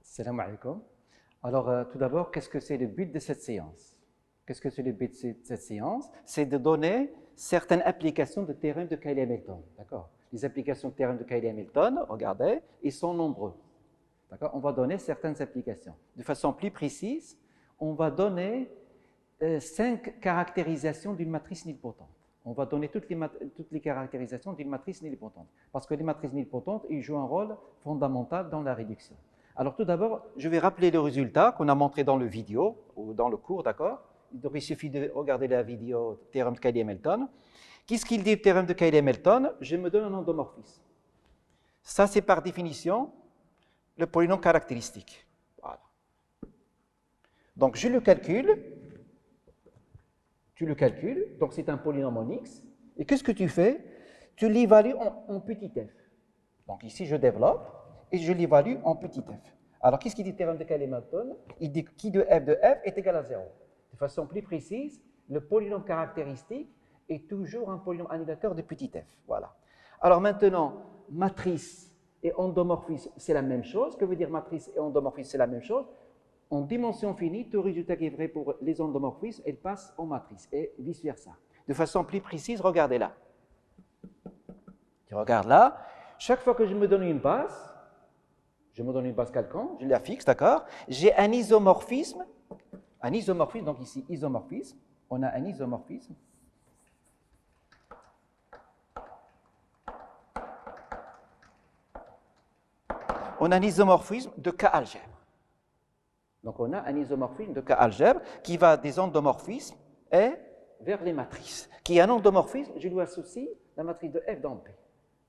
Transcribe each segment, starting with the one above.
Salam alaikum. Alors, tout d'abord, qu'est-ce que c'est le but de cette séance? Qu'est-ce que c'est le but de cette séance? C'est de donner certaines applications de théorème de Cayley-Hamilton. D'accord? Les applications de théorème de Cayley-Hamilton, regardez, ils sont nombreux. D'accord? On va donner certaines applications. De façon plus précise, on va donner 5 caractérisations d'une matrice nilpotente. On va donner toutes les caractérisations d'une matrice nilpotente. Parce que les matrices nilpotentes, ils jouent un rôle fondamental dans la réduction. Alors tout d'abord, je vais rappeler le résultat qu'on a montré dans le vidéo, ou dans le cours, d'accord? Donc il suffit de regarder la vidéo théorème de Cayley-Hamilton. Qu'est-ce qu'il dit, le théorème de Cayley-Hamilton? Je me donne un endomorphisme. Ça, c'est par définition le polynôme caractéristique. Voilà. Donc je le calcule, tu le calcules, donc c'est un polynôme en x, et qu'est-ce que tu fais? Tu l'évalues en petit f. Donc ici, je développe, et je l'évalue en petit f. Alors, qu'est-ce qu'il dit le théorème de Cayley-Hamilton? Il dit que de f est égal à 0. De façon plus précise, le polynôme caractéristique est toujours un polynôme annulateur de petit f. Voilà. Alors maintenant, matrice et endomorphisme, c'est la même chose. Que veut dire matrice et endomorphisme? C'est la même chose. En dimension finie, tout résultat qui est vrai pour les endomorphismes, il passe en matrice, et vice-versa. De façon plus précise, regardez là. Tu regardes là. Chaque fois que je me donne une base, je me donne une base quelconque, je la fixe, d'accord? J'ai un isomorphisme, donc ici, isomorphisme. On a un isomorphisme. On a un isomorphisme de K-algèbre. Donc on a un isomorphisme de K-algèbre qui va des endomorphismes et vers les matrices. Qui est un endomorphisme, je lui associe la matrice de F dans P.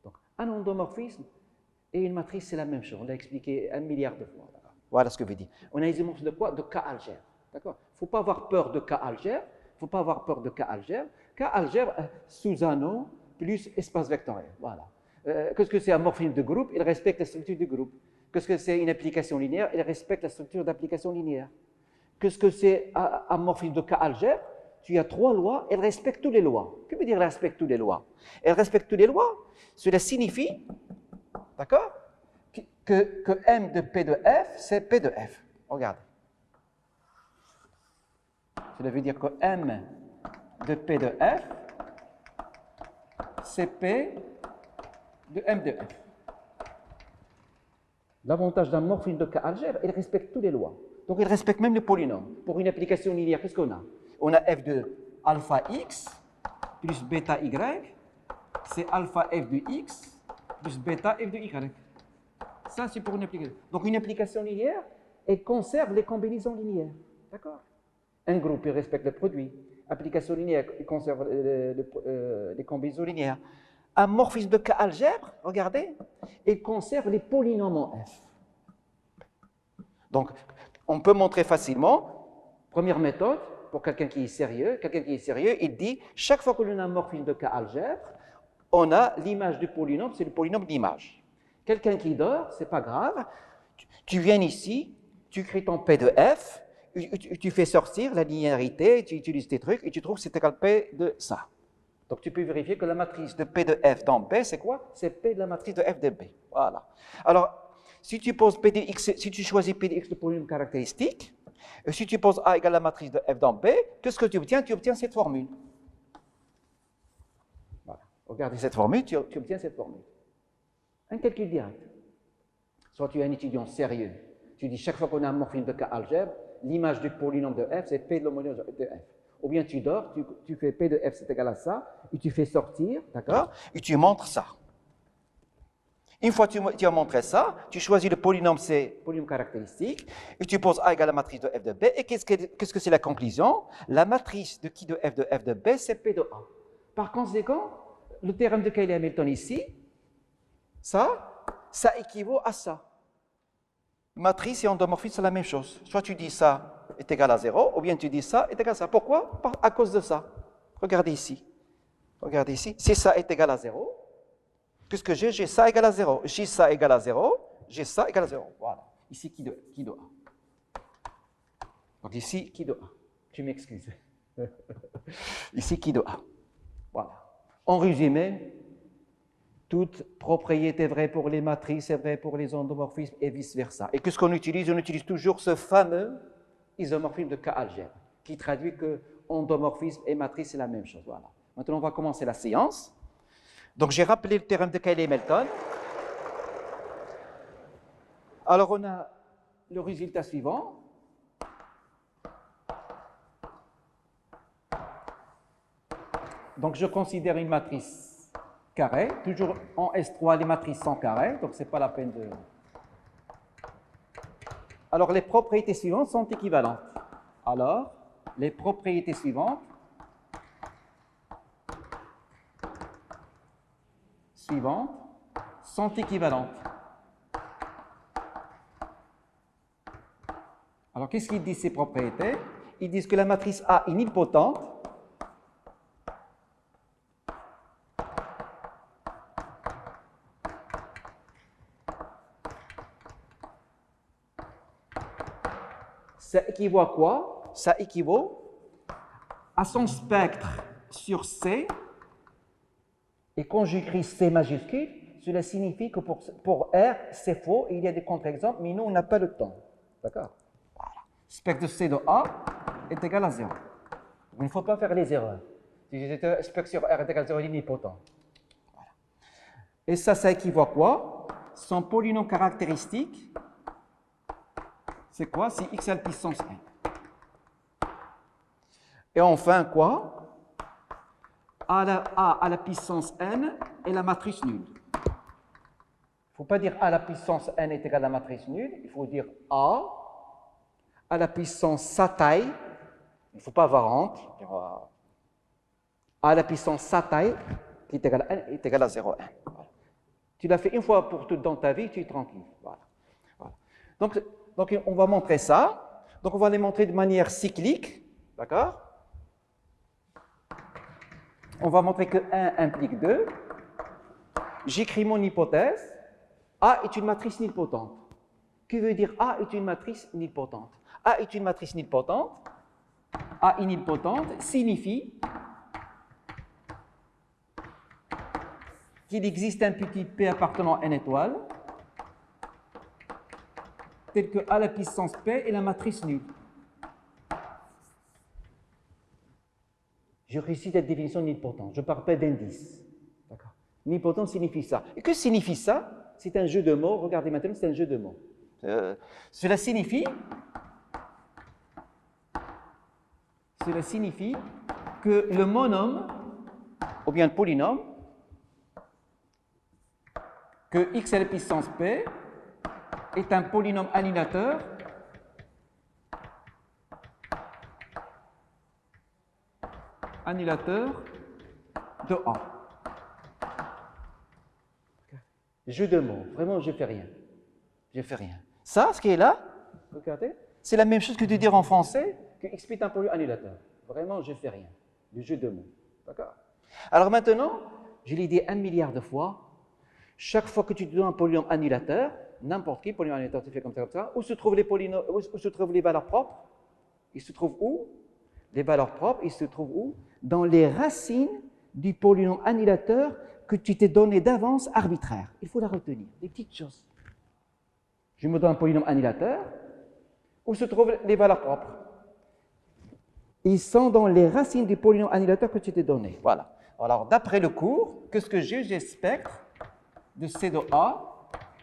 Donc un endomorphisme et une matrice, c'est la même chose. On l'a expliqué 1 milliard de fois. Voilà ce que veut dire. On a un isomorphisme de quoi? De K-algèbre. D'accord? Il ne faut pas avoir peur de K-algèbre. Il ne faut pas avoir peur de K-algèbre. K-algèbre sous un nom plus espace vectoriel. Voilà. Qu'est-ce que c'est un morphisme de groupe? Il respecte la structure du groupe. Qu'est-ce que c'est une application linéaire? Il respecte la structure d'application linéaire. Qu'est-ce que c'est un morphisme de K-algèbre? Tu as 3 lois, elle respecte toutes les lois. Que veut dire elle respecte toutes les lois? Elle respecte toutes les lois. Cela signifie, d'accord, que M de P de F, c'est P de F. Regarde. Cela veut dire que M de P de F, c'est P de M de F. L'avantage d'un morphisme de K-algèbre, il respecte toutes les lois. Donc il respecte même le polynôme. Pour une application linéaire, qu'est-ce qu'on a? On a f de alpha x plus bêta y, c'est alpha f de x plus bêta f de y. Ça, c'est pour une application. Donc une application linéaire, elle conserve les combinaisons linéaires. D'accord? Un groupe, il respecte le produit. Application linéaire, il conserve les combinaisons linéaires. Un morphisme de K-algèbre, regardez, il conserve les polynômes en F. Donc, on peut montrer facilement, première méthode, pour quelqu'un qui est sérieux, il dit, chaque fois que l'on a un morphisme de K-algèbre, on a l'image du polynôme, c'est le polynôme d'image. Quelqu'un qui dort, c'est pas grave, tu viens ici, tu crées ton P de F, tu fais sortir la linéarité, tu utilises tes trucs, et tu trouves que c'est égal P de ça. Donc, tu peux vérifier que la matrice de P de F dans P, c'est quoi? C'est P de la matrice de F de B. Voilà. Alors, si tu poses P de X, si tu choisis P de X le polynôme caractéristique, si tu poses A égale la matrice de F dans B, qu'est-ce que tu obtiens? Tu obtiens cette formule. Voilà. Regardez cette formule, tu obtiens cette formule. Un calcul direct. Soit tu es un étudiant sérieux, tu dis chaque fois qu'on a un morphisme de K-algèbre, l'image du polynôme de F, c'est P de l'homonyme de F. Ou bien tu dors, tu fais P de F, c'est égal à ça, et tu fais sortir, d'accord? Et tu montres ça. Une fois que tu as montré ça, tu choisis le polynôme, c'est polynôme caractéristique, et tu poses A égale la matrice de F de B, et qu'est-ce que c'est la conclusion? La matrice de qui de F de B, c'est P de A. Par conséquent, le théorème de Cayley-Hamilton ici, ça équivaut à ça. Matrice et endomorphisme, c'est la même chose. Soit tu dis ça est égal à 0, ou bien tu dis ça est égal à ça. Pourquoi? À cause de ça. Regardez ici. Regardez ici. Si ça est égal à 0, puisque j'ai ça égal à 0. J'ai ça égal à 0, j'ai ça égal à 0. Voilà. Ici, qui de A. Donc ici, qui de A. Tu m'excuses. Ici, qui de A. Voilà. En résumé, toute propriété vraie pour les matrices est vraie pour les endomorphismes et vice-versa. Et qu'est-ce qu'on utilise? On utilise toujours ce fameux isomorphisme de K-algèbre qui traduit que endomorphisme et matrice, c'est la même chose. Voilà. Maintenant, on va commencer la séance. Donc, j'ai rappelé le théorème de Cayley-Melton. Alors, on a le résultat suivant. Donc, je considère une matrice carrée. Toujours en S3, les matrices sont carrées, donc ce n'est pas la peine de... Alors, les propriétés suivantes sont équivalentes. Alors, les propriétés suivantes sont équivalentes. Alors, qu'est-ce qu'ils disent ces propriétés? Ils disent que la matrice A est nilpotente ça équivaut à quoi? Ça équivaut à son spectre sur C. Et quand j'écris C majuscule, cela signifie que pour R, c'est faux. Et il y a des contre-exemples, mais nous, on n'a pas le temps. D'accord? Voilà. Spectre de C de A est égal à 0. Il ne faut pas faire les erreurs. Si je dis spectre sur R est égal à 0, il est nilpotent. Voilà. Et ça équivaut à quoi? Son polynôme caractéristique, c'est quoi? C'est x à la puissance n. Et enfin, quoi? A à la puissance n est la matrice nulle. Il ne faut pas dire A à la puissance n est égal à la matrice nulle. Il faut dire A à la puissance sa taille. Il ne faut pas avoir honte. A à la puissance sa taille qui est égale à n est égal à 0,1. Voilà. Tu l'as fait une fois pour toutes dans ta vie, tu es tranquille. Voilà. Voilà. Donc, on va montrer ça. Donc, on va les montrer de manière cyclique. D'accord? On va montrer que 1 implique 2. J'écris mon hypothèse. A est une matrice nilpotente. Que veut dire A est une matrice nilpotente? A est une matrice nilpotente. A est nilpotente signifie qu'il existe un petit P appartenant à n étoile tel que A à la puissance P est la matrice nulle. Je récite cette définition de nilpotente. Je ne parle pas d'indice. Nilpotente signifie ça. Et que signifie ça? C'est un jeu de mots. Regardez maintenant, c'est un jeu de mots. Cela signifie que le monôme, ou bien le polynôme, que x à la puissance p est un polynôme annulateur de A. Jeu de mots. Vraiment, je ne fais rien. Je fais rien. Ça, ce qui est là, regardez, c'est la même chose que de dire en français que x est un polynôme annulateur. Vraiment, je ne fais rien. Le jeu de mots. D'accord? Alors maintenant, je l'ai dit 1 milliard de fois, chaque fois que tu te donnes un polynôme annulateur, n'importe qui, polynôme annulateur, tu fais comme ça, où se trouvent les polynômes, où se trouvent les valeurs propres? Ils se trouvent où? Les valeurs propres, ils se trouvent où? Dans les racines du polynôme annulateur que tu t'es donné d'avance arbitraire. Il faut la retenir, des petites choses. Je me donne un polynôme annulateur, où se trouvent les valeurs propres? Ils sont dans les racines du polynôme annulateur que tu t'es donné. Voilà. Alors, d'après le cours, qu'est-ce que j'ai? J'ai spectre de C de A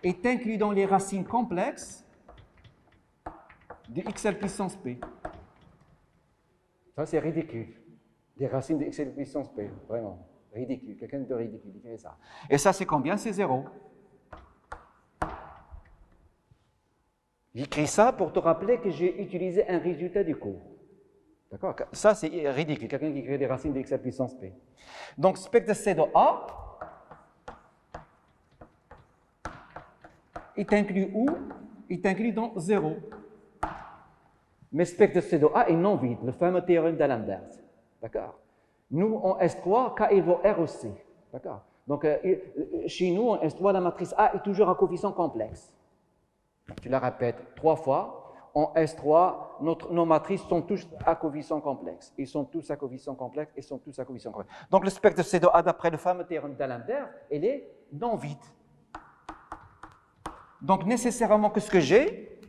est inclus dans les racines complexes de x à la puissance p. Ça, c'est ridicule. Les racines de x à la puissance p. Vraiment. Ridicule. Quelqu'un de ridicule. Il fait ça. Et ça, c'est combien? C'est 0. J'écris ça pour te rappeler que j'ai utilisé un résultat du cours. D'accord? Ça, c'est ridicule. Quelqu'un qui crée des racines de x à la puissance p. Donc, spectre de C de A est inclus où? Est inclus dans 0. Mais spectre de C de A est non vide, le fameux théorème d'Alembert. D'accord? Nous, en S3, K évaut R au C. D'accord? Donc, chez nous, en S3, la matrice A est toujours à coefficient complexe. Tu la répètes 3 fois. En S3, nos matrices sont tous à coefficient complexe. Ils sont tous à coefficient complexe, ils sont tous à coefficient complexe. Donc, le spectre de C de A, d'après le fameux théorème d'Alembert, il est non vide. Donc, nécessairement, qu'est-ce que j'ai?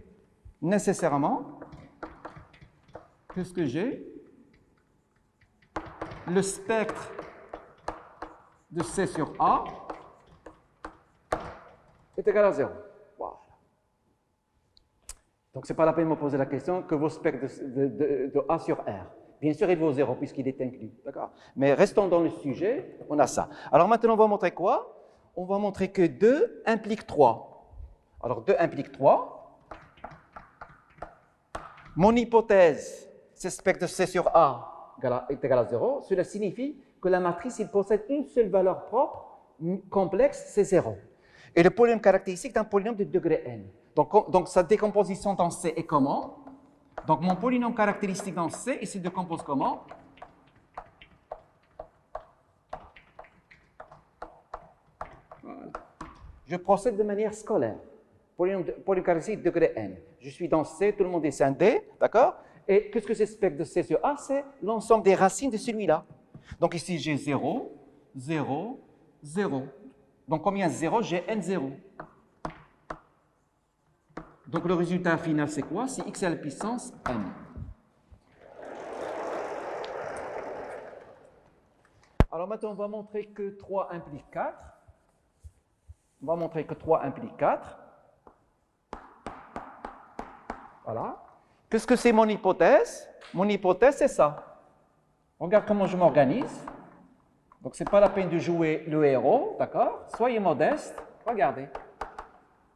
Nécessairement, qu'est-ce que j'ai? Le spectre de C sur A est égal à 0. Voilà. Donc, ce n'est pas la peine de me poser la question que vaut spectre de A sur R. Bien sûr, il vaut 0 puisqu'il est inclus. D'accord? Mais restons dans le sujet, on a ça. Alors maintenant, on va montrer quoi? On va montrer que 2 implique 3. Alors, 2 implique 3. Mon hypothèse, c'est spectre de C sur A est égal à 0. Cela signifie que la matrice, il possède une seule valeur propre, complexe, c'est 0. Et le polynôme caractéristique est un polynôme de degré n. Donc sa décomposition dans C est comment? Donc mon polynôme caractéristique dans C, il se décompose comment? Voilà. Je procède de manière scalaire. Polynôme caractéristique degré n. Je suis dans C, tout le monde est scindé, d'accord? Et qu'est-ce que c'est spectre de C sur A? C'est l'ensemble des racines de celui-là. Donc ici, j'ai 0, 0, 0. Donc combien 0? J'ai n0. Donc le résultat final, c'est quoi? C'est x à la puissance n. Alors maintenant, on va montrer que 3 implique 4. On va montrer que 3 implique 4. Voilà. Qu'est-ce que c'est mon hypothèse? Mon hypothèse, c'est ça. Regarde comment je m'organise. Donc, ce n'est pas la peine de jouer le héros, d'accord? Soyez modeste. Regardez.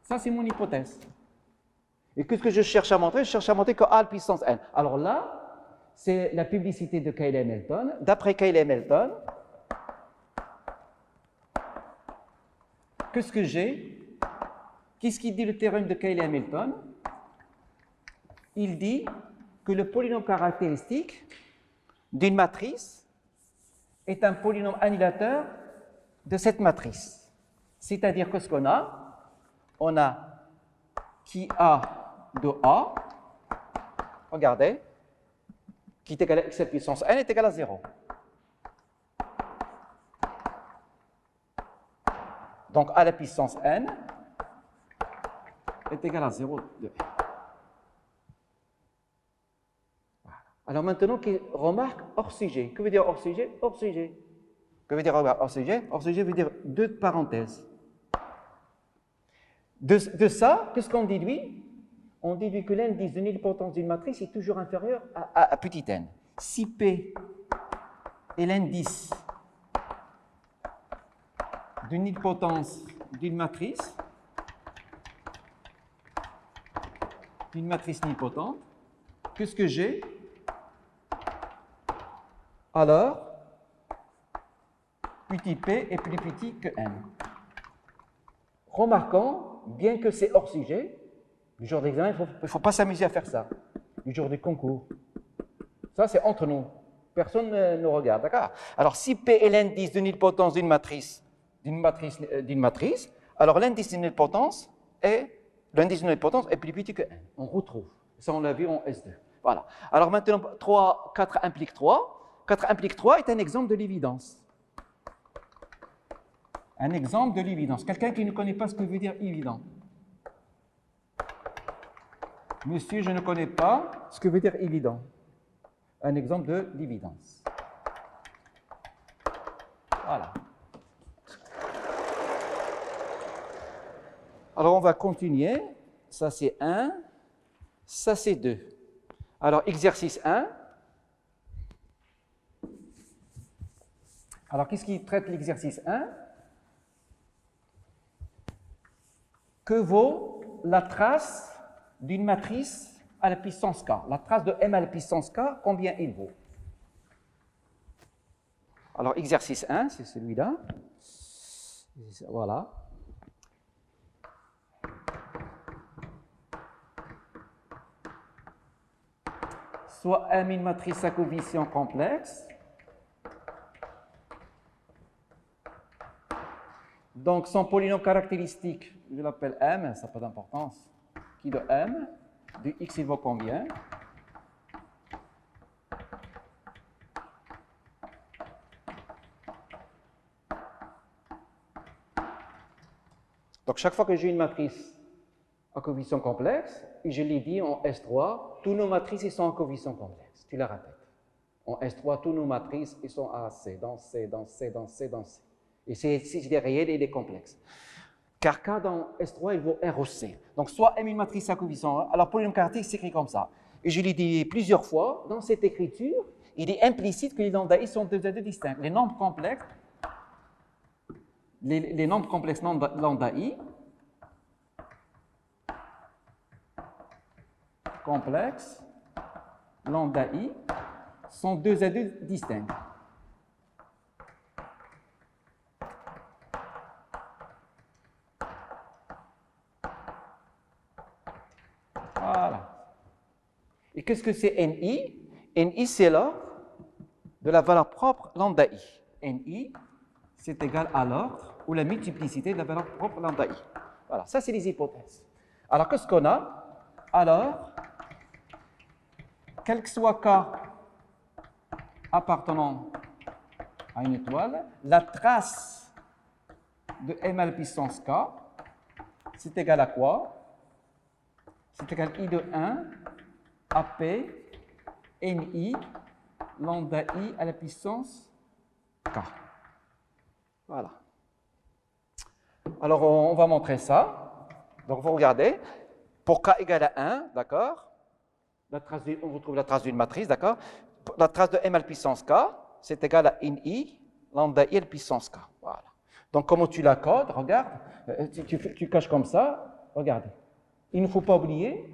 Ça, c'est mon hypothèse. Et qu'est-ce que je cherche à montrer? Je cherche à montrer que A puissance n. Alors là, c'est la publicité de Cayley-Hamilton. D'après Cayley-Hamilton, qu'est-ce que j'ai? Qu'est-ce qu'il dit le théorème de Cayley-Hamilton? Il dit que le polynôme caractéristique d'une matrice est un polynôme annulateur de cette matrice. C'est-à-dire que ce qu'on a, on a qui A de A, regardez, qui est égal à x puissance n est égal à 0. Donc A la puissance n est égal à 0 de n. Alors maintenant, remarque hors sujet. Que veut dire hors sujet? Hors sujet. Que veut dire hors sujet? Hors sujet veut dire deux parenthèses. De ça, qu'est-ce qu'on déduit? On déduit que l'indice de nilpotence d'une matrice est toujours inférieur à petit n. Si P est l'indice de nilpotence d'une matrice nilpotente, qu'est-ce que j'ai? Alors, petit p est plus petit que n. Remarquons, bien que c'est hors sujet, le jour d'examen, il ne faut pas s'amuser à faire ça. Le jour du concours. Ça, c'est entre nous. Personne ne nous regarde, d'accord? Alors, si p est l'indice de nilpotence d'une matrice, alors l'indice de nilpotence est plus petit que n. On retrouve. Ça, on l'a vu en S2. Voilà. Alors maintenant, 4 implique 3. 4 implique 3 est un exemple de l'évidence. Un exemple de l'évidence. Quelqu'un qui ne connaît pas ce que veut dire évident. Monsieur, je ne connais pas ce que veut dire évident. Un exemple de l'évidence. Voilà. Alors, on va continuer. Ça, c'est 1. Ça, c'est 2. Alors, exercice 1. Alors, qu'est-ce qui traite l'exercice 1? Que vaut la trace d'une matrice à la puissance k? La trace de m à la puissance k, combien il vaut? Alors, exercice 1, c'est celui-là. Voilà. Soit M une matrice à coefficient complexe. Donc, son polynôme caractéristique, je l'appelle M, ça n'a pas d'importance. Qui de M? De x, il vaut combien? Donc, chaque fois que j'ai une matrice à coefficient complexe, et je l'ai dit en S3, tous nos matrices ils sont en coefficient complexe. Tu la répètes. En S3, tous nos matrices ils sont à C, dans C, dans C, dans C, dans C. Et c'est des réels et des complexes. Car K dans S3, il vaut R au C. Donc, soit M une matrice à coefficient 1, alors polynôme quadratique s'écrit comme ça. Et je l'ai dit plusieurs fois, dans cette écriture, il est implicite que les lambda I sont deux à deux distincts. Les nombres complexes, les nombres complexes lambda I, complexes lambda I, sont deux à deux distincts. Voilà. Et qu'est-ce que c'est NI? NI, c'est l'ordre de la valeur propre lambda I. NI, c'est égal à l'ordre ou la multiplicité de la valeur propre lambda I. Voilà, ça c'est les hypothèses. Alors, qu'est-ce qu'on a? Alors, quel que soit K appartenant à une étoile, la trace de M à la puissance K, c'est égal à quoi? C'est égal à I de 1 à P NI lambda I à la puissance K. Voilà. Alors, on va montrer ça. Donc, vous regardez. Pour K égale à 1, d'accord? On retrouve la trace d'une matrice, d'accord? La trace de M à la puissance K, c'est égal à NI lambda I à la puissance K. Voilà. Donc, comment tu la codes? Regarde. Tu caches comme ça. Regardez. Il ne faut pas oublier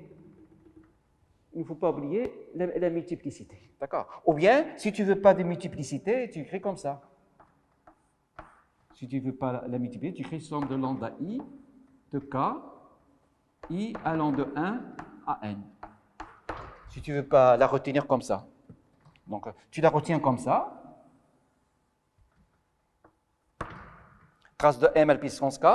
la multiplicité. D'accord? Ou bien, si tu ne veux pas de multiplicité, tu écris comme ça. Si tu ne veux pas la multiplicité, tu écris somme de lambda I de K, I allant de 1 à N. Si tu ne veux pas la retenir comme ça. Donc, tu la retiens comme ça. Trace de M à la puissance K,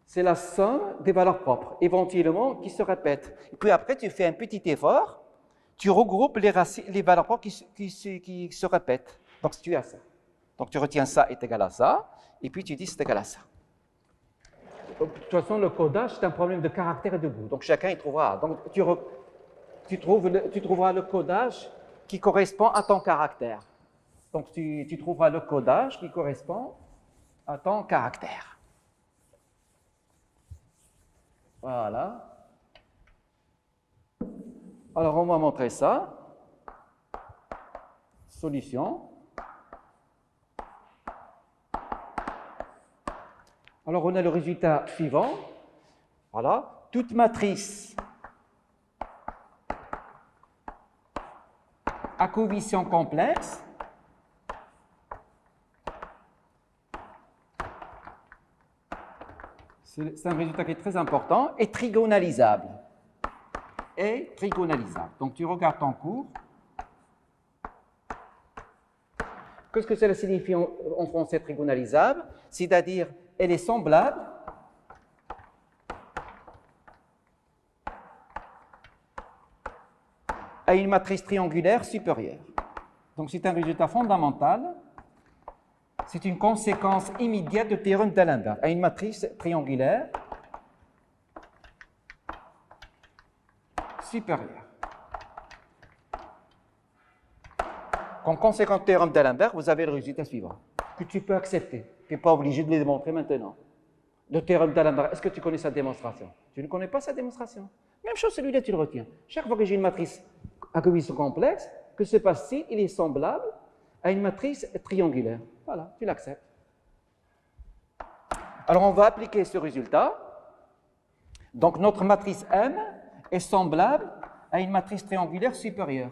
c'est la somme des valeurs propres, éventuellement, qui se répètent. Et puis après, tu fais un petit effort, tu regroupes les valeurs propres qui se répètent. Donc, tu as ça. Donc, tu retiens ça est égal à ça, et puis tu dis c'est égal à ça. De toute façon, le codage, c'est un problème de caractère et de goût. Donc, chacun y trouvera. Donc, tu trouveras le codage qui correspond à ton caractère. Donc, tu trouveras le codage qui correspond à ton caractère. Voilà. Alors, on va montrer ça. Solution. Alors, on a le résultat suivant. Voilà. Toute matrice à coefficient complexe c'est un résultat qui est très important, est trigonalisable. Est trigonalisable. Donc, tu regardes ton cours. Qu'est-ce que cela signifie en français trigonalisable? C'est-à-dire, elle est semblable à une matrice triangulaire supérieure. Donc, c'est un résultat fondamental. C'est une conséquence immédiate du théorème d'Alembert à une matrice triangulaire supérieure. Comme conséquence du théorème d'Alembert, vous avez le résultat suivant, que tu peux accepter. Tu n'es pas obligé de le démontrer maintenant. Le théorème d'Alembert, est-ce que tu connais sa démonstration? Tu ne connais pas sa démonstration. Même chose, celui-là, tu le retiens. Chaque fois que j'ai une matrice à coefficient complexe, que se passe-t-il? Il est semblable à une matrice triangulaire. Voilà, tu l'acceptes. Alors, on va appliquer ce résultat. Donc, notre matrice M est semblable à une matrice triangulaire supérieure.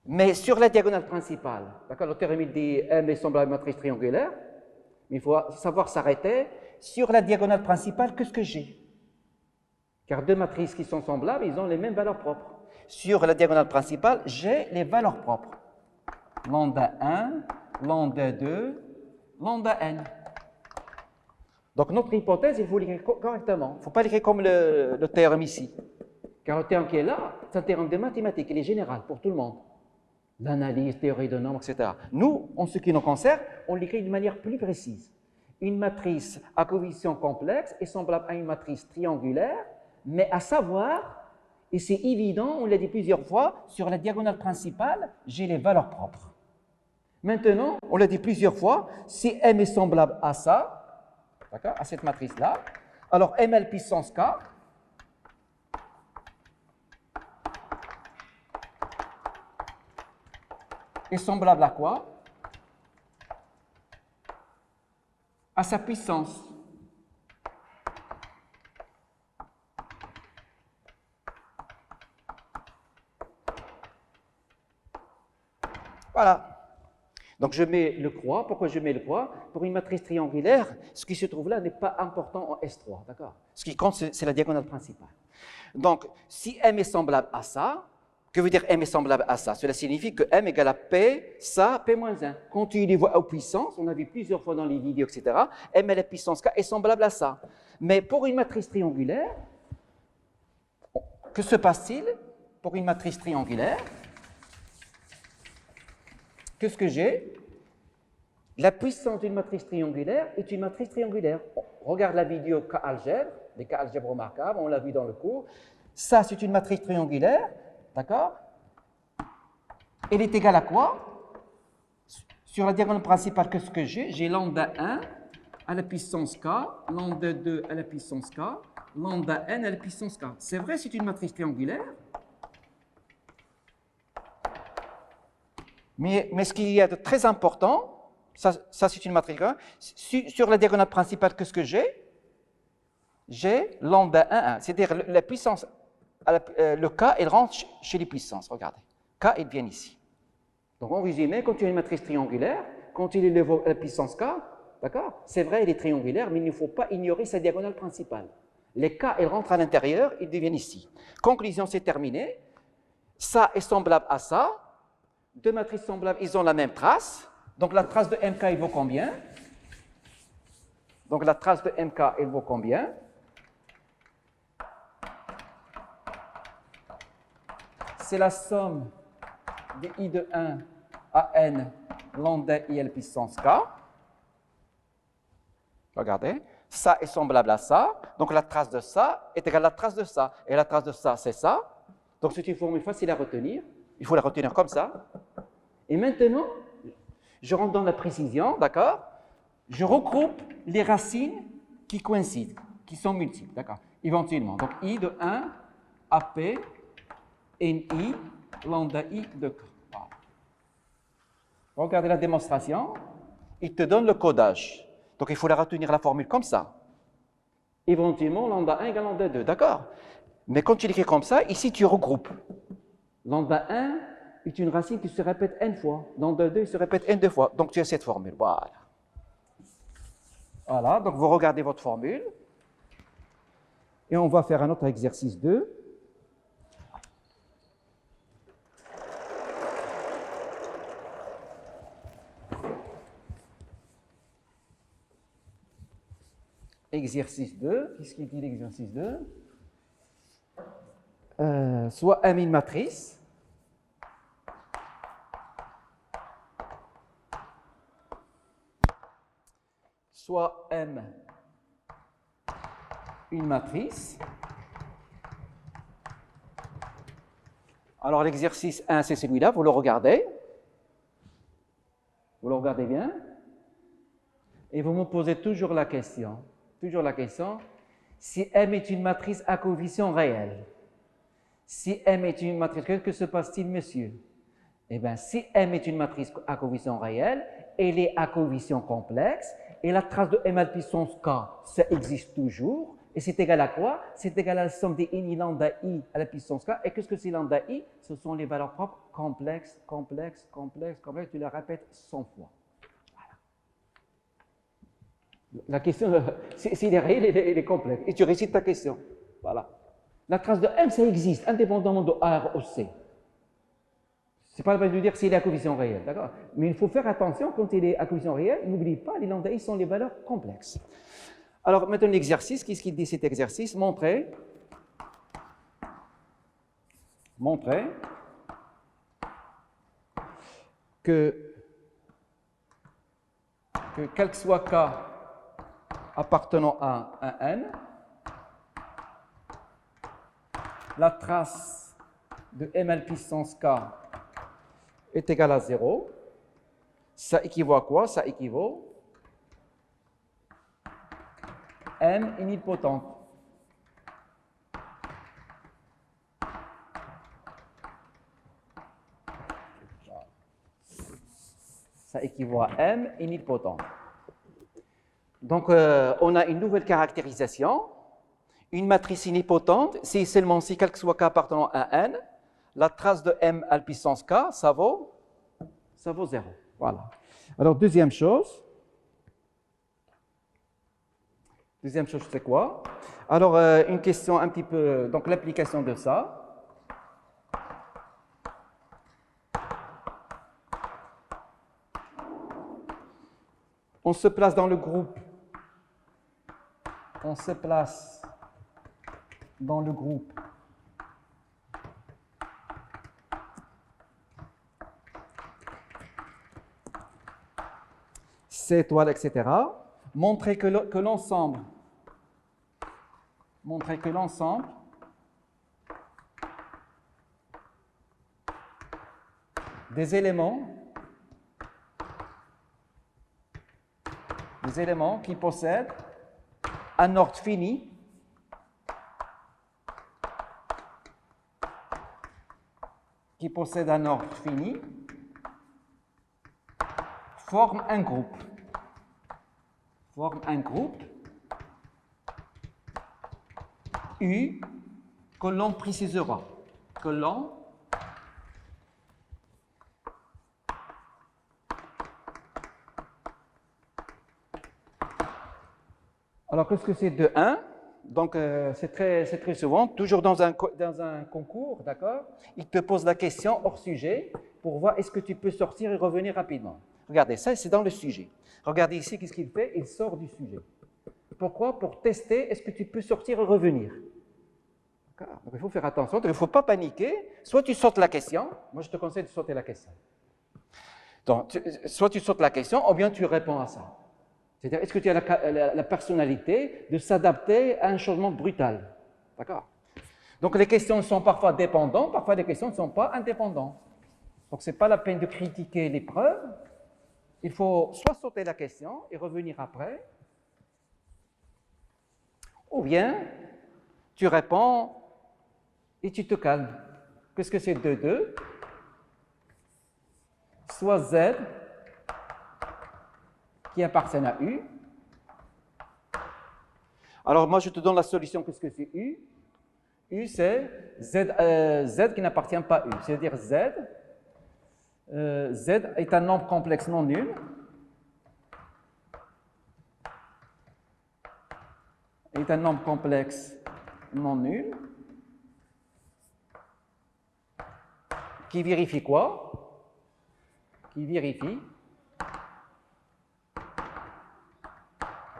Mais sur la diagonale principale, d'accord, le théorème dit M est semblable à une matrice triangulaire, mais il faut savoir s'arrêter sur la diagonale principale, qu'est-ce que j'ai? Car deux matrices qui sont semblables, ils ont les mêmes valeurs propres. Sur la diagonale principale, j'ai les valeurs propres. Lambda 1, lambda 2, lambda n. Donc notre hypothèse, il faut l'écrire correctement. Il ne faut pas l'écrire comme le théorème ici. Car le théorème qui est là, c'est un théorème de mathématiques, il est général pour tout le monde. l'analyse, théorie de nombres, etc. Nous, en ce qui nous concerne, on l'écrit d'une manière plus précise. Une matrice à coefficient complexe est semblable à une matrice triangulaire, mais à savoir, et c'est évident, on l'a dit plusieurs fois, sur la diagonale principale, j'ai les valeurs propres. Maintenant, on l'a dit plusieurs fois, si M est semblable à ça, d'accord, à cette matrice-là, alors ML puissance K est semblable à quoi? À sa puissance. Voilà. Donc je mets le croix. Pourquoi je mets le croix? Pour une matrice triangulaire, ce qui se trouve là n'est pas important en S3, d'accord? Ce qui compte, c'est la diagonale principale. Donc, si M est semblable à ça, que veut dire M est semblable à ça? Cela signifie que M égale à P, ça, P-1. Quand tu les vois aux puissances, on a vu plusieurs fois dans les vidéos, etc., M à la puissance K est semblable à ça. Mais pour une matrice triangulaire, que se passe-t-il pour une matrice triangulaire? Qu'est-ce que j'ai? La puissance d'une matrice triangulaire est une matrice triangulaire. Regarde la vidéo K-algèbre, des K-algèbres remarquables, on l'a vu dans le cours. Ça, c'est une matrice triangulaire, d'accord? Elle est égale à quoi? Sur la diagonale principale, qu'est-ce que j'ai? J'ai lambda 1 à la puissance K, lambda 2 à la puissance K, lambda n à la puissance K. C'est vrai, c'est une matrice triangulaire. Mais ce qu'il y a de très important, ça c'est une matrice. Sur la diagonale principale, qu'est-ce que j'ai? J'ai lambda 1, 1. C'est-à-dire la puissance, le K, il rentre chez les puissances. Regardez. K, il vient ici. Donc en résumé, quand tu as une matrice triangulaire, quand il est la puissance K, d'accord? C'est vrai, elle est triangulaire, mais il ne faut pas ignorer sa diagonale principale. Les K, ils rentrent à l'intérieur, ils deviennent ici. Conclusion, c'est terminé. Ça est semblable à ça. Deux matrices semblables, ils ont la même trace. Donc la trace de MK, il vaut combien? Donc la trace de MK, elle vaut combien? C'est la somme de I de 1 à n lambda IL puissance K. Regardez, ça est semblable à ça. Donc la trace de ça est égale à la trace de ça. Et la trace de ça, c'est ça. Donc c'est une formule facile à retenir. Il faut la retenir comme ça. Et maintenant, je rentre dans la précision, d'accord? Je regroupe les racines qui coïncident, qui sont multiples, d'accord? Éventuellement. Donc, I de 1 à P, NI, lambda I de K. Voilà. Regardez la démonstration. Il te donne le codage. Donc, il faut la retenir la formule comme ça. Éventuellement, lambda 1 égale lambda 2, d'accord? Mais quand tu l'écris comme ça, ici, tu regroupes. Lambda 1 est une racine qui se répète n fois. Lambda 2 se répète n 2 fois. Donc, tu as cette formule. Voilà. Voilà, donc vous regardez votre formule. Et on va faire un autre exercice 2. Exercice 2. Qu'est-ce qu'il dit l'exercice 2? Soit M une matrice. Soit M une matrice. Alors l'exercice 1, c'est celui-là, vous le regardez. Vous le regardez bien. Et vous me posez toujours la question, si M est une matrice à coefficient réel. Si M est une matrice, qu'est-ce que se passe-t-il, monsieur? Eh bien, si M est une matrice à coefficient réel, elle est à coefficient complexe, et la trace de M à la puissance K, ça existe toujours, et c'est égal à quoi? C'est égal à la somme des ini lambda I à la puissance K, et qu'est-ce que c'est lambda I? Ce sont les valeurs propres complexes, tu les répètes 100 fois. Voilà. La question, s'il est réel, il est complexe, et tu récites ta question. Voilà. La trace de M, ça existe, indépendamment de R ou C. Ce n'est pas la peine de dire s'il est à coefficient réel, d'accord? Mais il faut faire attention quand il est à coefficient réel, n'oublie pas, les lambda I sont les valeurs complexes. Alors, maintenant, l'exercice, qu'est-ce qu'il dit cet exercice? Montrer que quel que soit K appartenant à un N, la trace de ml puissance K est égale à 0. Ça équivaut à quoi? Ça équivaut M nilpotente. Ça équivaut à M nilpotente. Donc, on a une nouvelle caractérisation. Une matrice nilpotente, si seulement si quel que soit K appartenant à N, la trace de M à la puissance K, ça vaut 0. Voilà. Alors, deuxième chose, c'est quoi? Alors, une question un petit peu, donc l'application de ça. On se place dans le groupe. On se place dans le groupe C étoile, etc. Montrer que l'ensemble des éléments qui possèdent un ordre fini forment un groupe. U que l'on précisera. Alors, qu'est-ce que c'est de 1? Donc, c'est très souvent, toujours dans un concours, d'accord? Il te pose la question hors sujet pour voir est-ce que tu peux sortir et revenir rapidement. Regardez, ça, c'est dans le sujet. Regardez ici, qu'est-ce qu'il fait? Il sort du sujet. Pourquoi? Pour tester, est-ce que tu peux sortir et revenir? D'accord? Donc, il faut faire attention, il ne faut pas paniquer. Soit tu sautes la question, moi je te conseille de sauter la question. Donc, soit tu sautes la question, ou bien tu réponds à ça. C'est-à-dire, est-ce que tu as la personnalité de s'adapter à un changement brutal? D'accord? Donc, les questions sont parfois dépendantes, parfois les questions ne sont pas indépendantes. Donc, ce n'est pas la peine de critiquer l'épreuve. Il faut soit sauter la question et revenir après, ou bien tu réponds et tu te calmes. Qu'est-ce que c'est 2? Soit Z qui appartiennent à U. Alors, moi, je te donne la solution. Qu'est-ce que c'est U? U, c'est Z qui n'appartient pas à U. C'est-à-dire Z est un nombre complexe non nul. Qui vérifie quoi? Qui vérifie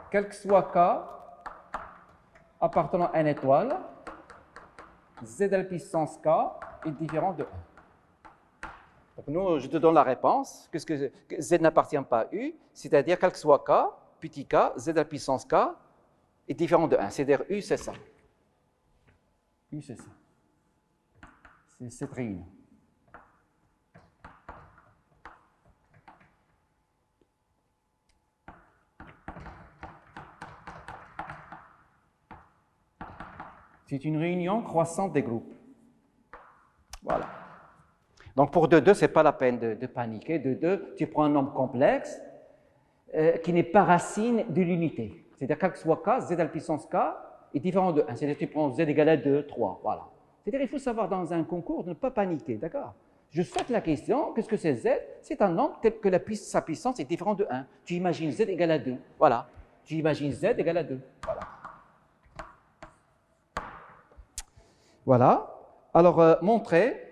quel que soit K appartenant à n étoile, Z à la puissance K est différent de 1. Donc nous, je te donne la réponse. Qu'est-ce que Z n'appartient pas à U, c'est-à-dire quel que soit K, petit k, Z à la puissance K est différent de 1. C'est-à-dire U, c'est ça. U, c'est ça. C'est cette réunion. C'est une réunion croissante des groupes. Voilà. Donc pour 2, ce n'est pas la peine de paniquer. 2, tu prends un nombre complexe qui n'est pas racine de l'unité. C'est-à-dire quel que soit k, Z à la puissance k est différent de 1. C'est-à-dire que tu prends Z égale à 2, 3. Voilà. C'est-à-dire qu'il faut savoir dans un concours de ne pas paniquer. D'accord? Je saute la question, qu'est-ce que c'est Z? C'est un nombre tel que sa puissance est différente de 1. Tu imagines Z égale à 2. Voilà. Tu imagines Z égale à 2. Voilà. Voilà. Alors, montrer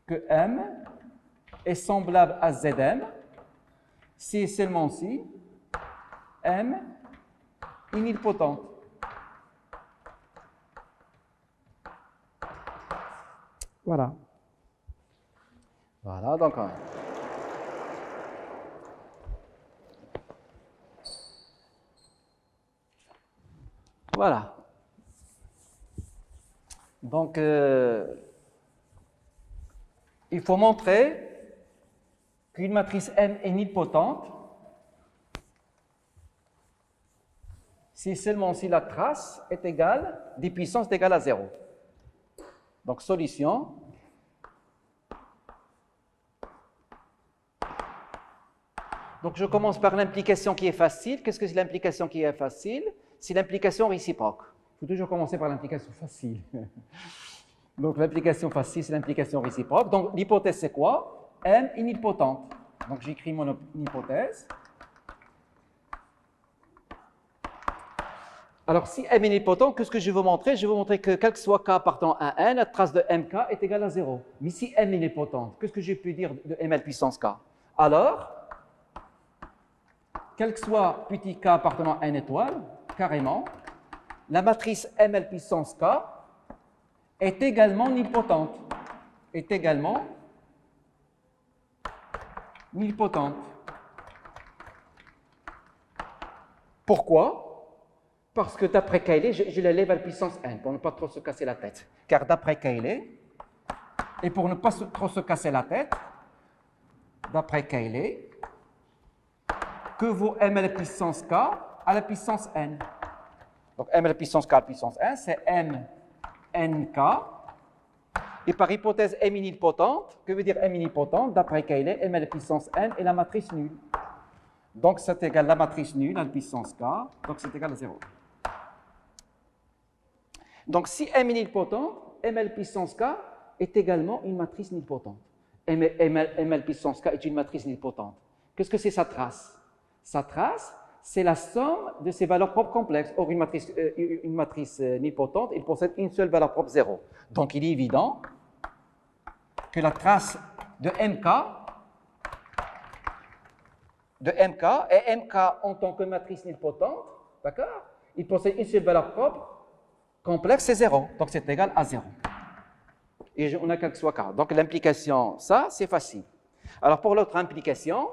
que M est semblable à Zm si et seulement si M est nilpotente. Voilà. Voilà, donc... Voilà. Donc, il faut montrer qu'une matrice M est nilpotente si seulement si la trace est égale, des puissances égales à 0. Donc, solution. Donc, je commence par l'implication qui est facile. Qu'est-ce que c'est l'implication qui est facile? C'est l'implication réciproque. Il faut toujours commencer par l'implication facile. Donc, l'implication facile, c'est l'implication réciproque. Donc, l'hypothèse, c'est quoi? M est nilpotente. Donc, j'écris mon hypothèse. Alors, si M est nilpotente, qu'est-ce que je veux montrer? Je veux montrer que, quel que soit K appartenant à N, la trace de MK est égale à 0. Mais si M est nilpotente, qu'est-ce que je peux dire de ML puissance K? Alors, quel que soit petit K appartenant à N étoile, carrément, la matrice ML puissance K est également nilpotente. Est également nilpotente. Pourquoi? Parce que d'après Cayley, je l'élève à la puissance n pour ne pas trop se casser la tête. Car d'après Cayley, et pour ne pas trop se casser la tête, d'après Cayley, que vaut m à la puissance k à la puissance n? Donc m à la puissance k à la puissance n, c'est m nk. Et par hypothèse m est nilpotente, que veut dire m est nilpotente? D'après Cayley, m à la puissance n est la matrice nulle. Donc c'est égal à la matrice nulle à la puissance k, donc c'est égal à 0. Donc si m est nilpotente, ml puissance k est également une matrice nilpotente. ml puissance k est une matrice nilpotente. Qu'est-ce que c'est sa trace? Sa trace, c'est la somme de ses valeurs propres complexes. Or, une matrice nilpotente, il possède une seule valeur propre, 0. Donc il est évident que la trace de mk et mk en tant que matrice nilpotente, d'accord? Il possède une seule valeur propre, complexe, c'est 0. Donc c'est égal à 0. Et on a quel que soit k. Donc l'implication, ça, c'est facile. Alors pour l'autre implication,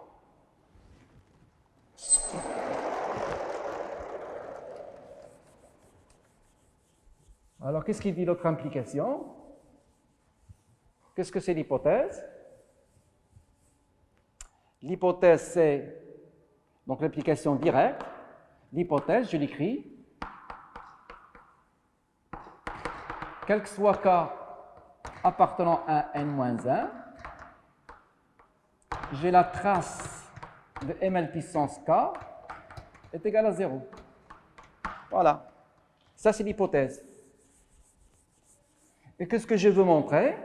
alors qu'est-ce qu'il dit l'autre implication? Qu'est-ce que c'est l'hypothèse? L'hypothèse, c'est donc l'implication directe. L'hypothèse, je l'écris. Quel que soit K appartenant à n-1, j'ai la trace de ml puissance K est égale à 0. Voilà. Ça, c'est l'hypothèse. Et qu'est-ce que je veux montrer?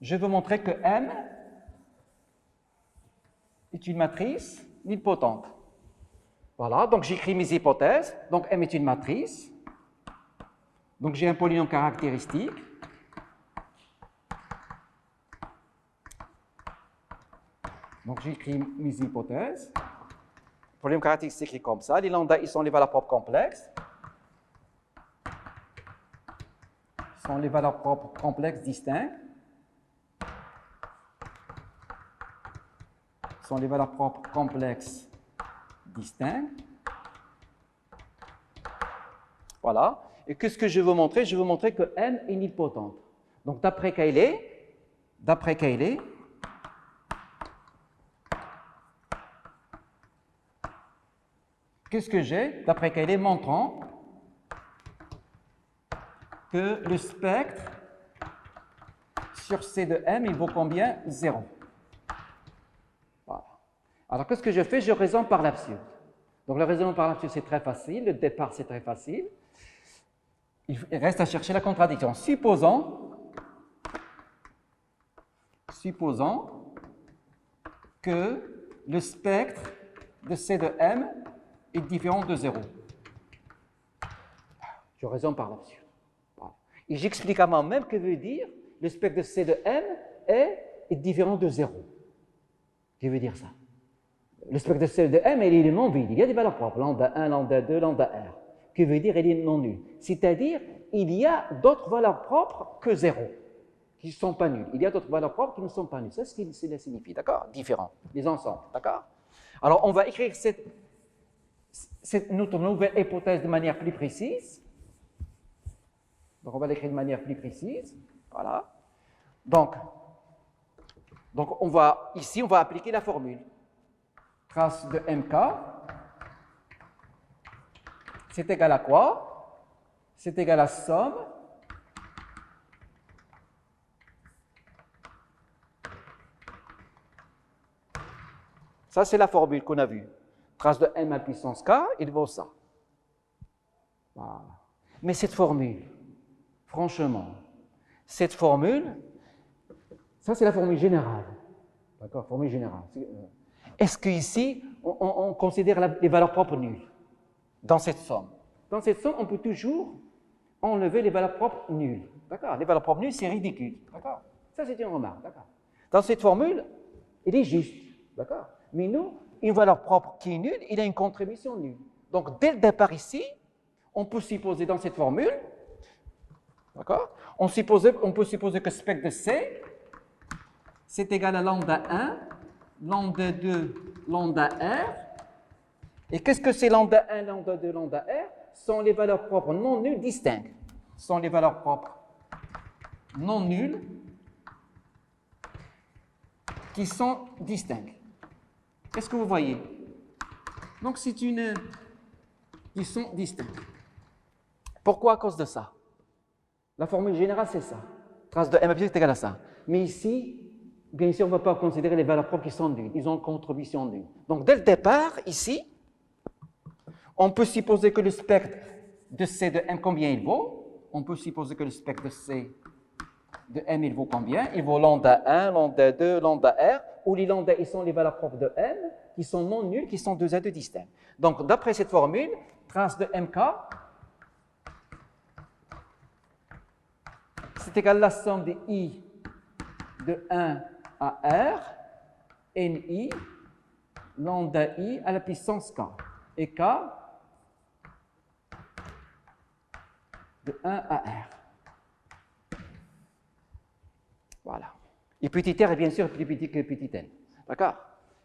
Je veux montrer que M est une matrice nilpotente. Voilà, donc j'écris mes hypothèses. Donc M est une matrice. Donc j'ai un polynôme caractéristique. Donc j'écris mes hypothèses. Le polynôme caractéristique s'écrit comme ça. Les lambda, ils sont les valeurs propres complexes. Ils sont les valeurs propres complexes distinctes. Sont les valeurs propres complexes distinctes. Voilà. Et qu'est-ce que je veux montrer? Je veux montrer que M est nilpotente. Donc d'après Cayley, qu'est-ce que j'ai? D'après Cayley, montrant que le spectre sur C de M, il vaut combien? 0. Voilà. Alors qu'est-ce que je fais? Je raisonne par l'absurde. Donc le raisonnement par l'absurde, c'est très facile. Le départ, c'est très facile. Il reste à chercher la contradiction. Supposons que le spectre de C de M est différent de 0. Je raisonne par l'absurde. Voilà. Et j'explique à moi-même que veut dire le spectre de C de M est différent de 0. Que veut dire ça? Le spectre de C de M, il est non vide. Il y a des valeurs propres. Lambda 1, lambda 2, lambda R. Que veut dire il est non nul? C'est-à-dire, il y a d'autres valeurs propres que 0, qui ne sont pas nulles. Il y a d'autres valeurs propres qui ne sont pas nulles. C'est ce qu'il signifie, d'accord? Différents, les ensembles, d'accord? Alors, on va écrire notre nouvelle hypothèse de manière plus précise. Donc, on va l'écrire de manière plus précise. Voilà. Donc ici, on va appliquer la formule. Trace de MK, c'est égal à quoi? C'est égal à somme ça, c'est la formule qu'on a vue. Trace de M à puissance K, il vaut ça. Voilà. Mais cette formule, franchement, cette formule, ça c'est la formule générale. D'accord, formule générale. Est-ce qu'ici, on considère les valeurs propres nulles dans cette somme? Dans cette somme, on peut toujours enlever les valeurs propres nulles. D'accord? Les valeurs propres nulles, c'est ridicule. D'accord? Ça, c'est une remarque. D'accord? Dans cette formule, il est juste. D'accord? Mais nous, une valeur propre qui est nulle, il a une contribution nulle. Donc, dès le départ ici, on peut supposer dans cette formule, d'accord? On peut supposer que spectre de C, c'est égal à lambda 1, lambda 2, lambda R. Et qu'est-ce que c'est lambda 1, lambda 2, lambda R? Sont les valeurs propres non nulles distinctes. Sont les valeurs propres non nulles qui sont distinctes. Est-ce que vous voyez? Donc, c'est une... Ils sont distincts. Pourquoi à cause de ça? La formule générale, c'est ça. Trace de M est égale à ça. Mais ici, bien sûr, on ne va pas considérer les valeurs propres qui sont nulles. Ils ont une contribution nulle. Donc, dès le départ, ici, on peut supposer que le spectre de C de M, combien il vaut? On peut supposer que le spectre de C de M, il vaut combien? Il vaut lambda 1, lambda 2, lambda R, où les lambda, ils sont les valeurs propres de M, qui sont non nulles, qui sont 2 à 2 distincts. Donc, d'après cette formule, trace de MK, c'est égal à la somme de I de 1 à R, NI, lambda I à la puissance K. Et K de 1 à R. Voilà. Et petit r est bien sûr plus petit que petit n. D'accord?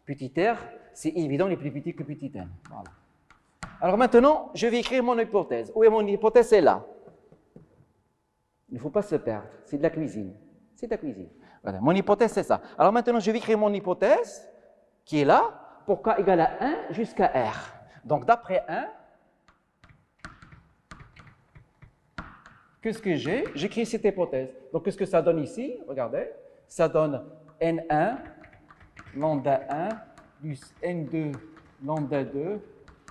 Petit r, c'est évident, il est plus petit que petit n. Voilà. Alors maintenant, je vais écrire mon hypothèse. Où est mon hypothèse? C'est là. Il ne faut pas se perdre. C'est de la cuisine. C'est de la cuisine. Voilà. Mon hypothèse, c'est ça. Alors maintenant, je vais écrire mon hypothèse, qui est là, pour k égale à 1 jusqu'à r. Donc, d'après 1, qu'est-ce que j'ai? J'écris cette hypothèse. Donc, qu'est-ce que ça donne ici? Regardez. Ça donne N1, lambda 1, plus N2, lambda 2,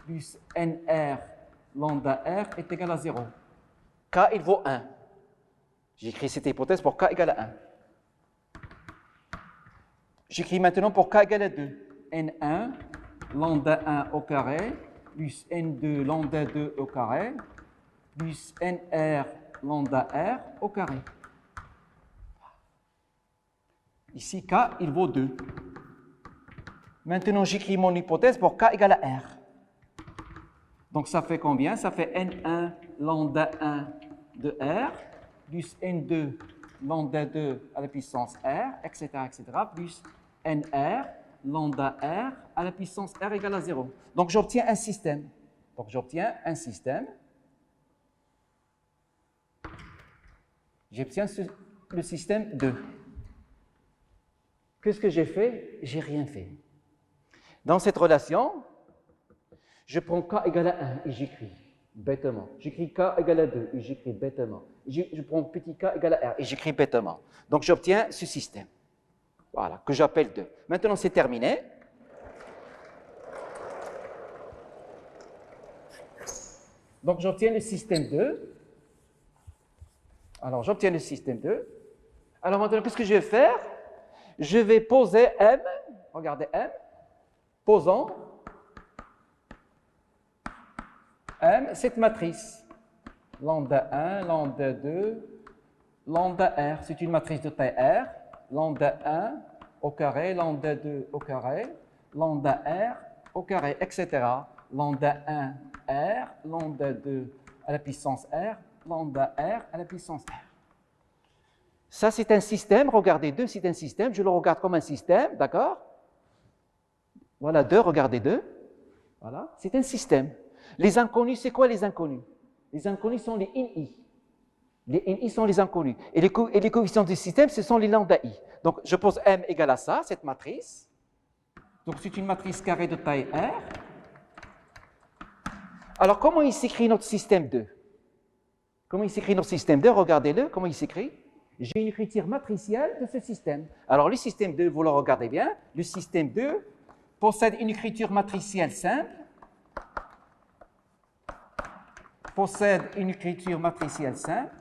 plus NR, lambda R est égal à 0. K, il vaut 1. J'écris cette hypothèse pour K égale à 1. J'écris maintenant pour K égale à 2. N1, lambda 1 au carré, plus N2, lambda 2 au carré, plus NR, lambda R au carré. Ici, K, il vaut 2. Maintenant, j'écris mon hypothèse pour K égale à R. Donc, ça fait combien? Ça fait N1, lambda 1 de R, plus N2, lambda 2 à la puissance R, etc., plus NR, lambda R à la puissance R égale à 0. Donc, j'obtiens un système. J'obtiens le système 2. Qu'est-ce que j'ai fait? J'ai rien fait. Dans cette relation, je prends K égale à 1 et j'écris bêtement. J'écris K égale à 2 et j'écris bêtement. Je prends petit k égale à R et j'écris bêtement. Donc j'obtiens ce système. Voilà, que j'appelle 2. Maintenant, c'est terminé. Donc j'obtiens le système 2. Alors, j'obtiens le système 2. Alors maintenant, qu'est-ce que je vais faire? Je vais poser M. Regardez M. Posons M, cette matrice. Lambda 1, lambda 2, lambda R. C'est une matrice de taille R. Lambda 1 au carré, lambda 2 au carré, lambda R au carré, etc. Lambda 1, R, lambda 2 à la puissance R, lambda R à la puissance R. Ça, c'est un système. Regardez 2, c'est un système. Je le regarde comme un système, d'accord? Voilà, 2, regardez 2. Voilà, c'est un système. Les inconnus, c'est quoi les inconnus? Les inconnus sont les NI. Les NI sont les inconnus. Et les coefficients du système, ce sont les lambda I. Donc, je pose M égale à ça, cette matrice. Donc, c'est une matrice carrée de taille R. Alors, comment il s'écrit notre système 2? Comment il s'écrit notre système 2? Regardez-le, comment il s'écrit? J'ai une écriture matricielle de ce système. Alors, le système 2, vous le regardez bien, le système 2 possède une écriture matricielle simple. Possède une écriture matricielle simple.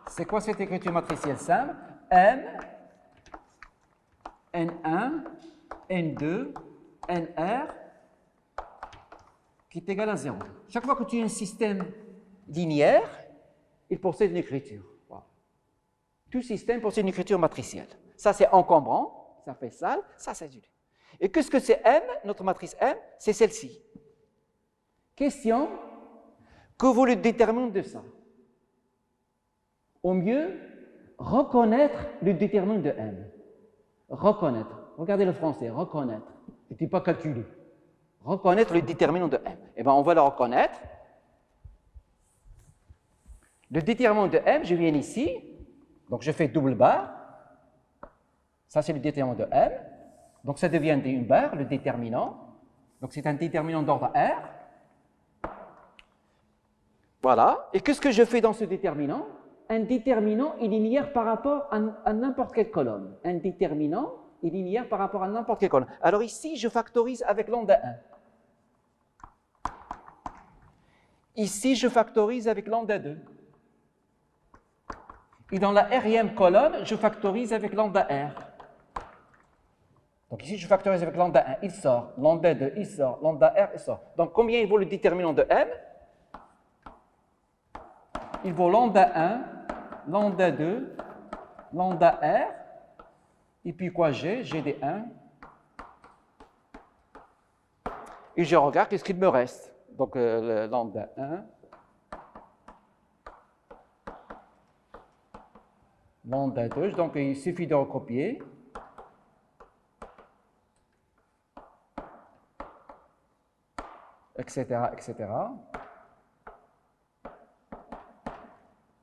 C'est quoi cette écriture matricielle simple? M, N1, N2, Nr, qui est égal à 0. Chaque fois que tu as un système linéaire, il possède une écriture. Voilà. Tout système possède une écriture matricielle. Ça, c'est encombrant, ça fait sale, ça, c'est dur. Et qu'est-ce que c'est M, notre matrice M? C'est celle-ci. Question, que vaut le déterminant de ça? Au mieux, reconnaître le déterminant de M. Reconnaître. Regardez le français, reconnaître. Ce n'était pas calculé. Reconnaître le déterminant de M. Eh bien, on va le reconnaître. Le déterminant de M, je viens ici. Donc, je fais double barre. Ça, c'est le déterminant de M. Donc, ça devient une barre, le déterminant. Donc, c'est un déterminant d'ordre R. Voilà. Et qu'est-ce que je fais dans ce déterminant? Un déterminant est linéaire par rapport à n'importe quelle colonne. Un déterminant est linéaire par rapport à n'importe quelle colonne. Alors ici, je factorise avec lambda 1. Ici, je factorise avec lambda 2. Et dans la rème colonne, je factorise avec lambda R. Donc ici, je factorise avec lambda 1, il sort. Lambda 2, il sort. Lambda R, il sort. Donc combien il vaut le déterminant de M? Il vaut lambda 1, lambda 2, lambda R, et puis quoi j'ai? J'ai des 1. Et je regarde qu'est-ce qu'il me reste. Donc le lambda 1, lambda 2, donc il suffit de recopier. Etc., etc.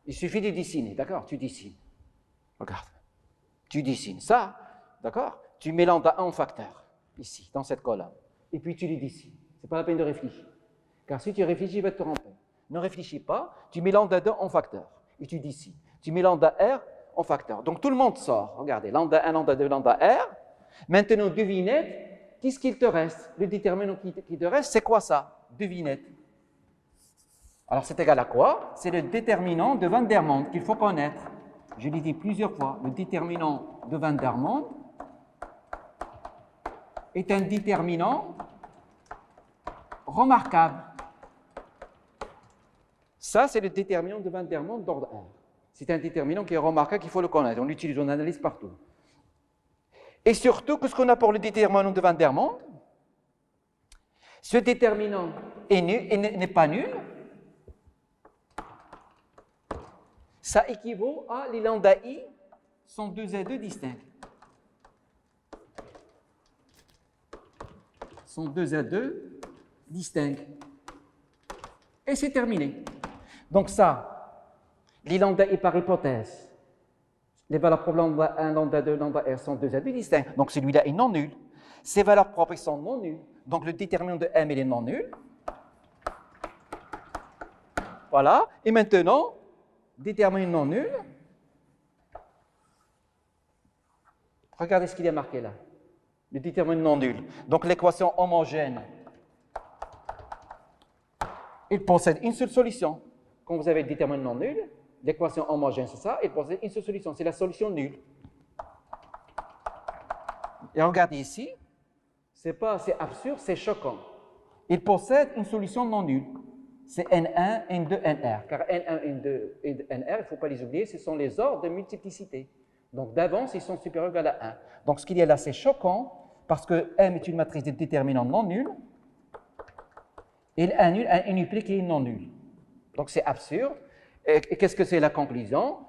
Il suffit de dessiner, d'accord? Tu dessines. Regarde. Tu dessines ça, d'accord? Tu mets lambda 1 en facteur, ici, dans cette colonne. Et puis tu les dessines. Ce n'est pas la peine de réfléchir. Car si tu réfléchis, il va te tromper. Ne réfléchis pas, tu mets lambda 2 en facteur. Et tu dessines. Tu mets lambda R en facteur. Donc tout le monde sort. Regardez, lambda 1, lambda 2, lambda R. Maintenant, devinette, qu'est-ce qu'il te reste? Le déterminant qui te reste, c'est quoi ça? Devinette. Alors, c'est égal à quoi? C'est le déterminant de Van der Monde qu'il faut connaître. Je l'ai dit plusieurs fois. Le déterminant de Van der Monde est un déterminant remarquable. Ça, c'est le déterminant de Van der Monde d'ordre R. C'est un déterminant qui est remarquable, qu'il faut le connaître. On l'utilise en analyse partout. Et surtout, qu'est-ce qu'on a pour le déterminant de Van der Monde? Ce déterminant n'est pas nul. Ça équivaut à les lambda I sont 2 et 2 distincts. Sont 2 et 2 distincts. Et c'est terminé. Donc ça, les lambda I par hypothèse, les valeurs propres lambda 1, lambda 2, lambda R sont 2 et 2 distincts. Donc celui-là est non nul. Ces valeurs propres sont non nulles. Donc le déterminant de M il est non nul. Voilà. Et maintenant, déterminant non nul. Regardez ce qu'il y a marqué là. Le déterminant non nul. Donc l'équation homogène, il possède une seule solution. Quand vous avez le déterminant non nul, l'équation homogène c'est ça, il possède une seule solution, c'est la solution nulle. Et regardez ici, c'est pas assez absurde, c'est choquant. Il possède une solution non nulle. C'est N1, N2, Nr. Car N1, N2 et Nr, il ne faut pas les oublier, ce sont les ordres de multiplicité. Donc d'avance, ils sont supérieurs ou égal à 1. Donc ce qu'il y a là, c'est choquant, parce que M est une matrice de déterminant non nul, et le 1 nul a un uniplet qui est non nul. Donc c'est absurde. Et qu'est-ce que c'est la conclusion?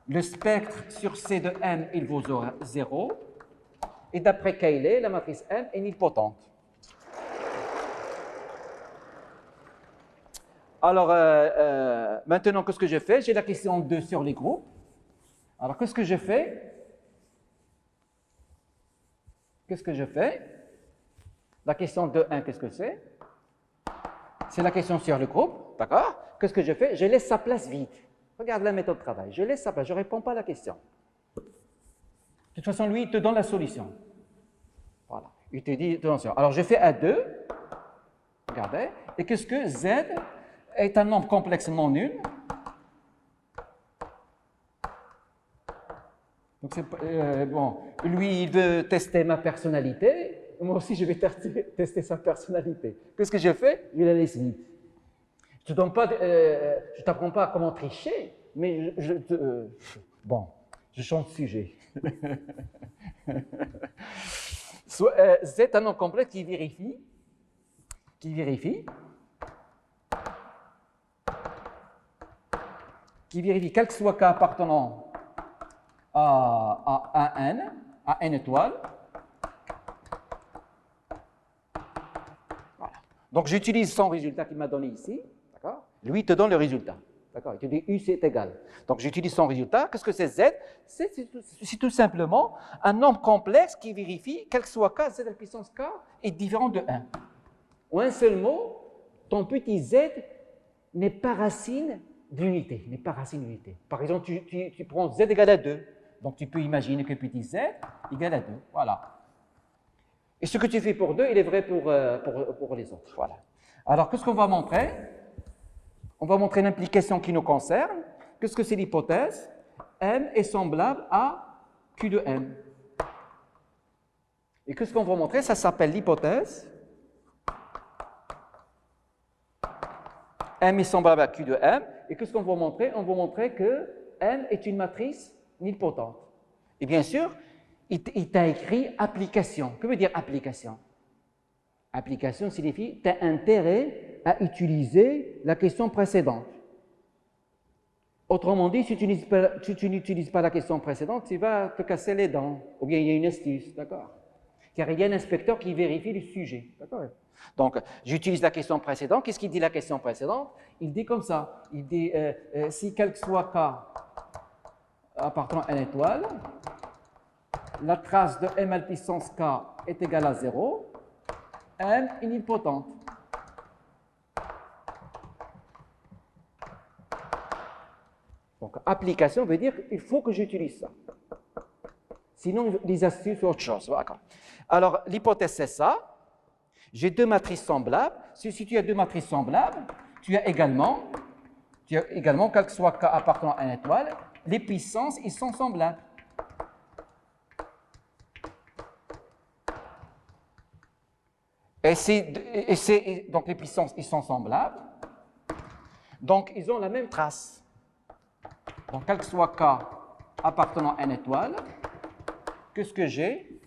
Le spectre sur C de M, il vaut 0, et d'après Cayley, la matrice M est nilpotente. Alors, maintenant, qu'est-ce que je fais? J'ai la question 2 sur les groupes. Alors, qu'est-ce que je fais? Qu'est-ce que je fais? La question 2.1, qu'est-ce que c'est? C'est la question sur le groupe, d'accord? Qu'est-ce que je fais? Je laisse sa place vide. Regarde la méthode de travail. Je laisse sa place, je ne réponds pas à la question. De toute façon, lui, il te donne la solution. Voilà. Il te dit, attention. Alors, je fais A2. Regardez. Et qu'est-ce que Z est un nombre complexe non nul. Donc, bon, lui, il veut tester ma personnalité. Moi aussi, je vais tester sa personnalité. Qu'est-ce que je fais? Je la laisse vide. Je ne t'apprends pas comment tricher, mais bon, je change de sujet. Z est un nombre complexe qui vérifie, quel que soit K appartenant à n étoile. Voilà. Donc j'utilise son résultat qu'il m'a donné ici. D'accord? Lui, il te donne le résultat. D'accord? Il te dit U, c'est égal. Donc j'utilise son résultat. Qu'est-ce que c'est Z? C'est tout simplement un nombre complexe qui vérifie, quel que soit K, Z à la puissance K est différent de 1. En un seul mot, ton petit Z n'est pas racine d'unité. Par exemple, tu prends Z égale à 2. Donc tu peux imaginer que petit Z égale à 2. Voilà. Et ce que tu fais pour 2, il est vrai pour les autres. Voilà. Alors, qu'est-ce qu'on va montrer? On va montrer une implication qui nous concerne. Qu'est-ce que c'est l'hypothèse? M est semblable à Q de M. Et qu'est-ce qu'on va montrer? Ça s'appelle l'hypothèse. M est semblable à Q de M. Et qu'est-ce qu'on va montrer? On va montrer que M est une matrice nilpotente. Et bien sûr, il t'a écrit application. Que veut dire application? Application signifie tu as intérêt à utiliser la question précédente. Autrement dit, si tu n'utilises pas la question précédente, tu vas te casser les dents. Ou bien il y a une astuce, d'accord? Car il y a un inspecteur qui vérifie le sujet, d'accord? Donc, j'utilise la question précédente. Qu'est-ce qu'il dit la question précédente? Il dit comme ça. Il dit, si quel que soit K appartenant à une étoile, la trace de M à la puissance K est égale à 0, M est nilpotente. Donc, application veut dire qu'il faut que j'utilise ça. Sinon, les astuces sont autre chose. D'accord. Alors, l'hypothèse, c'est ça. J'ai deux matrices semblables. Si tu as deux matrices semblables, tu as également, quel que soit K appartenant à une étoile, les puissances, ils sont semblables. Donc, les puissances, ils sont semblables. Donc, ils ont la même trace. Donc, quel que soit K appartenant à une étoile, qu'est-ce que j'ai?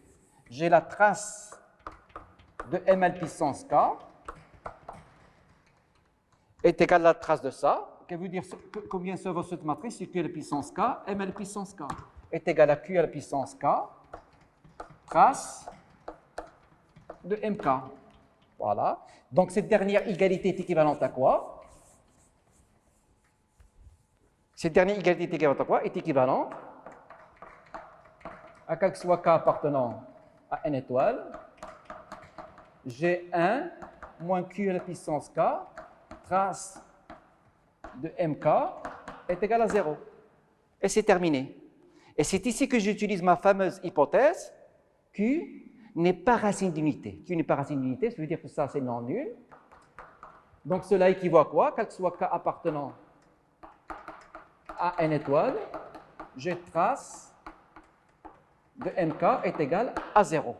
J'ai la trace de M à la puissance K est égale à la trace de ça. Ça veut dire combien se vaut cette matrice? C'est Q à la puissance K, M à la puissance K est égal à Q à la puissance K, trace de MK. Voilà. Donc, cette dernière égalité est équivalente à quoi? Cette dernière égalité est équivalente à quoi? Est équivalente à quel que soit K appartenant à n étoile, G1 moins Q à la puissance K, trace de MK est égal à 0. Et c'est terminé. Et c'est ici que j'utilise ma fameuse hypothèse Q n'est pas racine d'unité. Q n'est pas racine d'unité, ça veut dire que ça c'est non nul. Donc cela équivaut à quoi? Quel que soit K appartenant à n étoile, G trace de MK est égal à 0.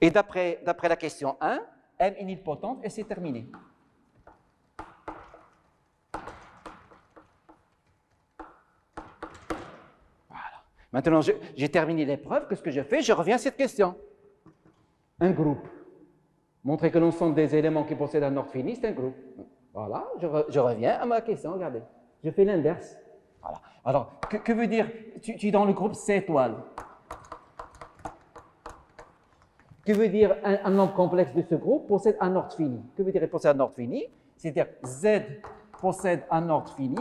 Et d'après la question 1, M est nilpotente et c'est terminé. Voilà. Maintenant, j'ai terminé l'épreuve. Qu'est-ce que je fais? Je reviens à cette question. Un groupe. Montrer que l'ensemble des éléments qui possèdent un ordre fini, c'est un groupe. Voilà, je reviens à ma question, regardez. Je fais l'inverse. Voilà. Alors, que veut dire, tu es dans le groupe C étoile. Que veut dire un nombre complexe de ce groupe possède un ordre fini? Que veut dire il possède un ordre fini? C'est-à-dire Z possède un ordre fini.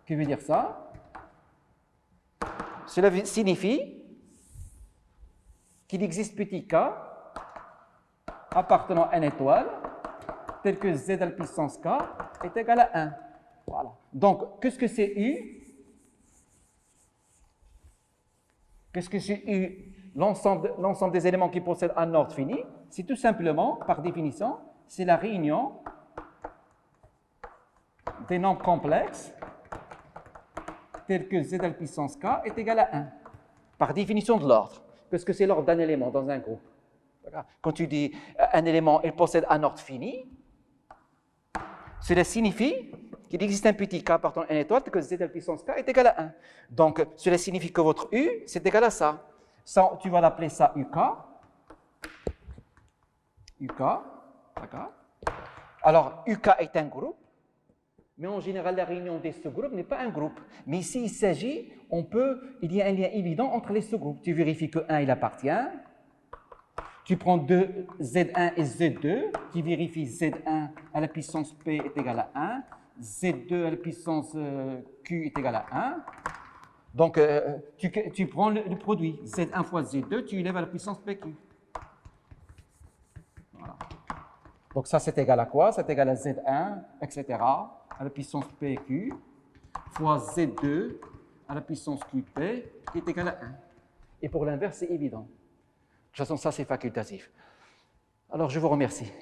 Que veut dire ça? Cela signifie qu'il existe petit k appartenant à n étoile tel que Z à la puissance k est égal à 1. Voilà. Donc, qu'est-ce que c'est U? Qu'est-ce que c'est U? L'ensemble des éléments qui possèdent un ordre fini, c'est tout simplement, par définition, c'est la réunion des nombres complexes tels que Z à la puissance k est égal à 1. Par définition de l'ordre. Qu'est-ce que c'est l'ordre d'un élément dans un groupe? Quand tu dis un élément, il possède un ordre fini, cela signifie qu'il existe un petit k appartenant à n étoile tel que Z à la puissance k est égal à 1. Donc, cela signifie que votre U, c'est égal à ça. Ça, tu vas l'appeler ça UK. UK, d'accord. Alors, UK est un groupe, mais en général, la réunion des sous-groupes n'est pas un groupe. Mais ici, il s'agit, il y a un lien évident entre les sous-groupes. Tu vérifies que 1, il appartient. Tu prends Z1 et Z2, tu vérifies Z1 à la puissance P est égal à 1, Z2 à la puissance Q est égal à 1. Donc, tu prends le produit, Z1 fois Z2, tu élèves à la puissance PQ. Voilà. Donc, ça, c'est égal à quoi? C'est égal à Z1, etc., à la puissance PQ, fois Z2 à la puissance QP, qui est égal à 1. Et pour l'inverse, c'est évident. De toute façon, ça, c'est facultatif. Alors, je vous remercie.